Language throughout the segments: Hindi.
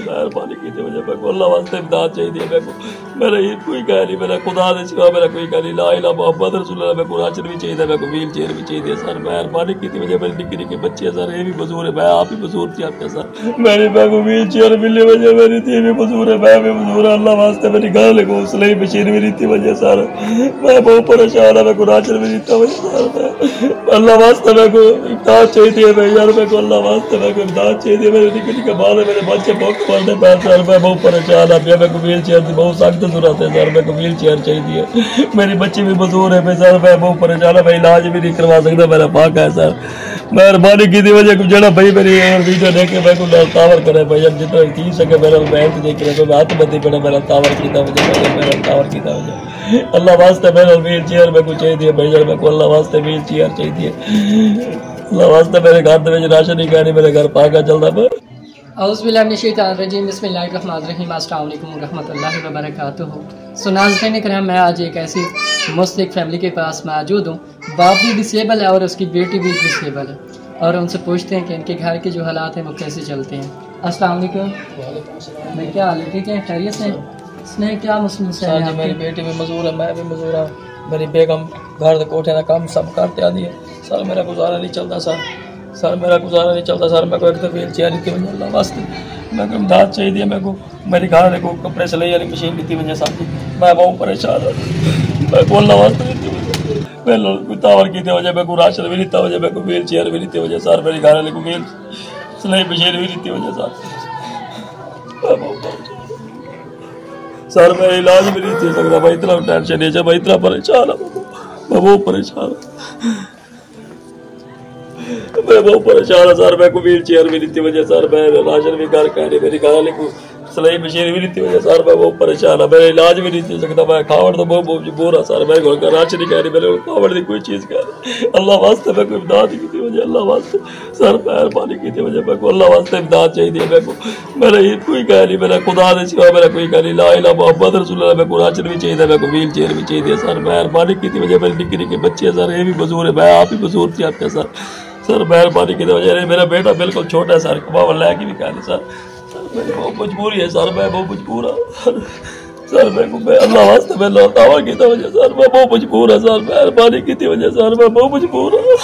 मेहरबानी की वजह मैं को अल्लाह वास्ते इमदाद चाहिए मैं को मेरा ये कोई कह नहीं मेरा खुदा दे सिवा मेरा कोई कह नहीं ला इला मोहम्मद रसूलुल्लाह मैं को राशन भी चाहिए मैं को व्हील चेयर भी चाहिए सर मेहरबानी की वजह मेरे निक्के निक्के बच्चे सर ये भी मजदूर है मैं आप ही मजदूर थी आपके सर मेरी मैं को व्हील चेयर मिलने वजह मेरी थी भी मजदूर है मैं भी मजदूर अल्लाह वास्ते मेरी घर लेको उसले मशीन भी रीति वजह सर मैं बहुत परेशान है मैं को राशन भी रीता वजह सर अल्लाह वास्ते मैं को इमदाद चाहिए मैं यार मैं को अल्लाह वास्ते मैं को इमदाद चाहिए मेरे निक्के निक्के बाल है मेरे बच्चे बहुत मरने सर मैं बहुत परेशान है मेरे को व्हील चेयर की बहुत सख्त जरूरत है सर मेरे को व्हील चेयर चाहिए मेरी बच्ची भी मजदूर है सर मैं बहुत परेशान है मैं इलाज भी नहीं करवा सकता मेरा पाक है सर मेहरबानी की वजह जरा भाई मेरी वीडियो देखे मैं को तावर करे भाई जब जितना थी सके मेरा मेहनत देख रहे तो हाथ बदी पड़े मेरा तावर किया वजह मेरा तावर किया वजह अल्लाह वास्ते मेरा व्हील चेयर मेरे को चाहिए भाई जब मेरे को अल्लाह वास्ते व्हील चेयर चाहिए अल्लाह वास्ते मेरे घर में राशन नहीं कहनी मेरे घर पाका चलता पर औज़ुबिल्लाहिमिनश्शैतानिर्रजीम बिस्मिल्लाहिर्रहमानिर्रहीम अस्सलाम वालेकुम रहमतुल्लाहि व बरकातुहू। सो नाज़रीन करम मैं आज एक ऐसी मुस्लिम फैमिली के पास मौजूद हूँ। बाप भी डिसेबल है और उसकी बेटी भी डिसेबल है और उनसे पूछते हैं कि इनके घर के जो हालात हैं वो कैसे चलते हैं। अस्सलाम वालेकुम। मैं क्या हाल है ठीक है खैरियत से इसमें क्या मसला है? मेरी बेटी भी मजदूर है मैं भी मजदूर हूँ मेरी बेगम घर कोठे का काम सब करते आती है सर मेरा गुजारा नहीं चलता सर मेरा गुजारा नहीं चलता सर मेरे को एक तो व्हील चेयर की वजह अल्लाह वास्ते मेरे को इमदाद चाहिए मेरे को मेरी घर को कपड़े सिलाई वाली मशीन की वजह साथ मैं बहुत परेशान हूँ मैं को अल्लाह वास्ते मैं कोई तावर की वजह मेरे को राशन भी नहीं वजह मेरे को व्हील चेयर भी नहीं वजह सर मेरी घर वाले को व्हील सिलाई मशीन भी नहीं वजह सर मैं इलाज भी नहीं दे सकता भाई इतना टेंशन नहीं मैं इतना परेशान हूँ मैं बहुत परेशान हूँ मैं बहुत परेशान है सर मैं को व्हील चेयर भी नहीं वजह सर मैं राशन भी घर कह रही मेरी घर वाले को सिलाई मशीन भी नहीं वजह सर मैं बहुत परेशान है मेरा इलाज भी नहीं दे सकता मैं खावड़ तो बहुत मजबूर है सर मेरे को राशन नहीं कह रही मेरे को खावड़ की कोई चीज़ कह रही अल्लाह वास्ते मैं को इमदाद की वजह अल्लाह वास्ते सर मेहरबानी की वजह मैं को अल्लाह वास्ते इमदाद चाहिए मेरे को मेरा ये कोई कह नहीं मेरा खुदा दे सिवा मेरा कोई कह नहीं ला इला मोहम्मद रसूलुल्लाह मेरे को राशन भी चाहिए मेरे को व्हील चेयर भी चाहिए सर मेहरबानी की वजह मेरे निक्के निक्के बच्चे सर ये भी मजदूर है मैं आप ही मजदूर थी आपके सर मेहरबानी की वजह मेरा बेटा बिल्कुल छोटा है सर कमावा लैके भी कह नहीं सर मेरी बहुत मजबूरी है सर मैं बहुत मजबूर हूँ सर मेरे को मैं अल्लाह वास्ते मैं लौटावा की वजह सर मैं बहुत मजबूर है सर मेहरबानी की वजह सर मैं बहुत मजबूर हूँ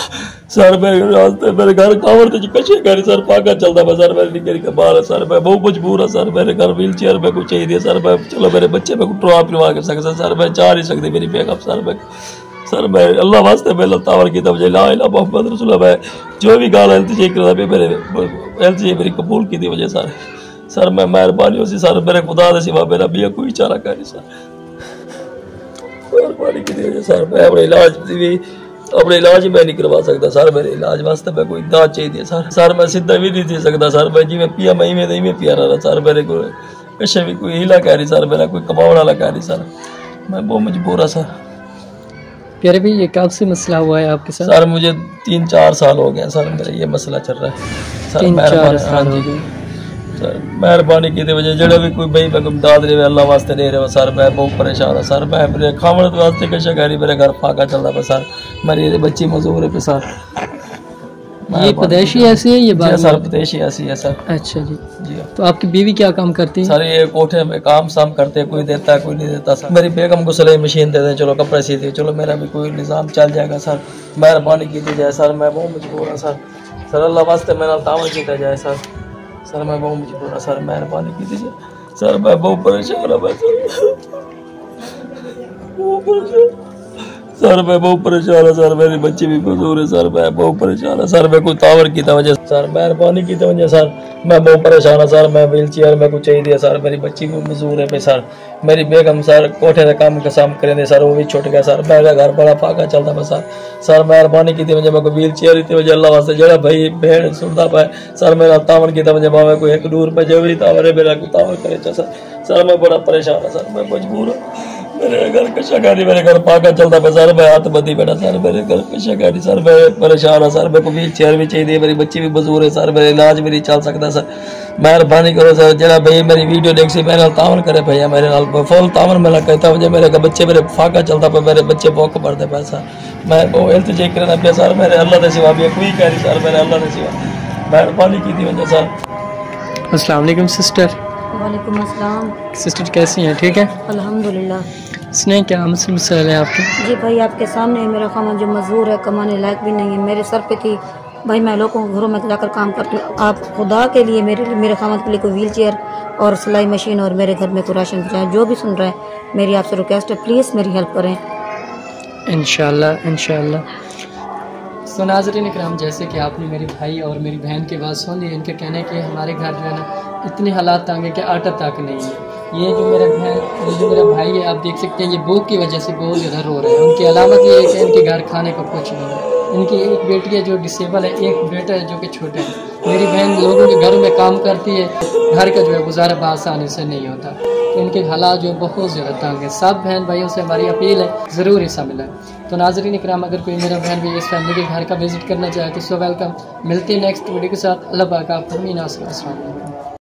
सर मेरे वास्ते मेरे घर कावड़ तो कशे करी सर पाका चलता मैं सर मेरे निके निके बाल है सर मैं बहुत मजबूर है सर मेरे घर व्हील चेयर मेरे को चाहिए सर मैं चलो मेरे बच्चे मेरे को ट्रॉप करवा कर सकता सर मैं चाह नहीं सकती मेरी बेगम सर मैं अल्लाह वास्ते मैं तावर की वजह ला इला मोहम्मद रसूलुल्लाह मैं जो भी गाल हेल्थ चेक करता मेरे हेल्थ चाहिए मेरी कबूल की वजह सर मैं मेहरबानी हो सी सर मेरे खुदा दे सिवा मेरा भी कोई चारा कर नहीं सर मेहरबानी की वजह सर मैं अपने इलाज मैं नहीं करवा सकता सर मेरे इलाज वास्ते मैं कोई इमदाद चाहिए सर मैं सीधा भी नहीं दे सकता सर मैं जिमें पिया मैं इवें पिया रहा सर मेरे को कशे भी कोई हिला कह रही सर मेरा कोई कमाने वाला कह रही सर मैं बहुत मजबूर हाँ सर। प्यारे भाई ये कब से मसला हुआ है आपके साथ? सर मुझे 3-4 साल हो गए सर मेरा ये मसला चल रहा है सर मेहरबानी सर मेहरबानी की वजह जड़े भी कोई भाई मैं इमदाद रहे अल्लाह वास्ते दे रहे सर मैं बहुत परेशान है सर मैं मेरे खावड़ वास्ते कशा कह रही मेरे घर फाका चलता पे सर मेरी बच्ची मजदूर है पे सर ये पदेशी ऐसी है ये बात सर पदेशी ऐसी है सर। अच्छा जी जी। तो आपकी बीवी क्या काम करती है? सर ये कोठे में काम शाम करते हैं कोई देता है कोई नहीं देता सर मेरी बेगम को सिलाई मशीन दे दें चलो कपड़े सीते चलो मेरा भी कोई निज़ाम चल जाएगा सर मेहरबानी की जाए सर मैं बहुत मजबूर हूँ सर अल्लाह वास्ते मेरा तावन किया जाए सर मैं बहुत मजबूर हूँ सर मेहरबानी की जाए सर मैं बहुत परेशान हूँ सर मैं बहुत परेशान है सर मेरी बच्ची भी मजदूर है सर मैं बहुत परेशान है सर मैं कोई तावर की वजह सर मेहरबानी की वजह सर मैं बहुत परेशान है सर मैं व्हील चेयर मेरे को चाहिए सर मेरी बच्ची भी मजदूर है पे सर मेरी बेगम सर कोठे का काम करेंगे सर वो भी छुट गया सर मेरा घर बड़ा पाका चलता पे सर मेहरबानी की वजह मेरे को व्हील चेयर की वजह अल्लाह वास्ते जरा भाई भेड़ सुनता पाए सर मेरा तावर की वजह भावे कोई 1 दूर पे जो भी तावर है मेरा कोई तावर करे सर मैं बड़ा परेशान है सर मैं मजबूर हूँ मेरे घर कशा गाड़ी मेरे घर पाका चलता पे सर मैं हाथ बदी बैठा सर मेरे घर कशा गाड़ी सर मैं परेशान है सर मेरे को व्हील चेयर भी चाहिए मेरी बच्ची भी मजदूर है सर मेरा इलाज भी नहीं चल सकता सर मेहरबानी करो सर जरा भाई मेरी वीडियो देख सी मेरे तावन करे भैया मेरे नाल फुल तावन मैं कहता हूँ मेरे बच्चे मेरे फाका चलता पे मेरे बच्चे भूख मरते पे सर मैं वो हेल्थ चेक करना पे सर मेरे अल्लाह के सिवा भी कोई कह रही सर मेरे अल्लाह के सिवा मेहरबानी की थी वजह सर। अस्सलाम वालेकुम सिस्टर। वालेकुम अस्सलाम। सिस्टर कैसी हैं? ठीक है अल्हम्दुलिल्लाह। इसने क्या मसला है आपके? जी भाई आपके सामने है मेरा खामन जो मजदूर है, कमाने लायक भी नहीं है, मेरे सर पे थी भाई, मैं लोगों के घरों में जाकर काम करती हूँ। आप खुदा के लिए मेरे खामन के लिए कोई व्हील चेयर और सिलाई मशीन और मेरे घर में कोई राशन पहुँचाएँ। जो भी सुन रहा है मेरी आपसे रिक्वेस्ट है, प्लीज़ मेरी हेल्प करें इंशाल्लाह इंशाल्लाह। तो नाज़रीन इकराम, जैसे कि आपने मेरे भाई और मेरी बहन की बात सुन ली, इनके कहने के हमारे घर जो है ना इतने हालात तंग है कि आटा तक नहीं है। ये जो मेरा भाई है, आप देख सकते हैं ये भूख की वजह से बहुत ज़्यादा रो रहे हैं। उनकी अलामत ये है कि इनके घर खाने को कुछ नहीं है। इनकी एक बेटी है जो डिसेबल है, एक बेटा है जो कि छोटा है। मेरी बहन लोगों के घरों में काम करती है, घर का जो है गुजारा आसानी से नहीं होता। तो इनके हालात जो बहुत ज़्यादा तंग है। सब बहन भाइयों से हमारी अपील है ज़रूर हिस्सा मिला। तो नाज़रीन इकराम, अगर कोई मेरा बहन भी इस फैमिली के घर का विजिट करना चाहे तो सो वेलकम। मिलते हैं नेक्स्ट वीडियो के साथ। अल्लाह पाक आपको मीन। अस्सलाम वालेकुम।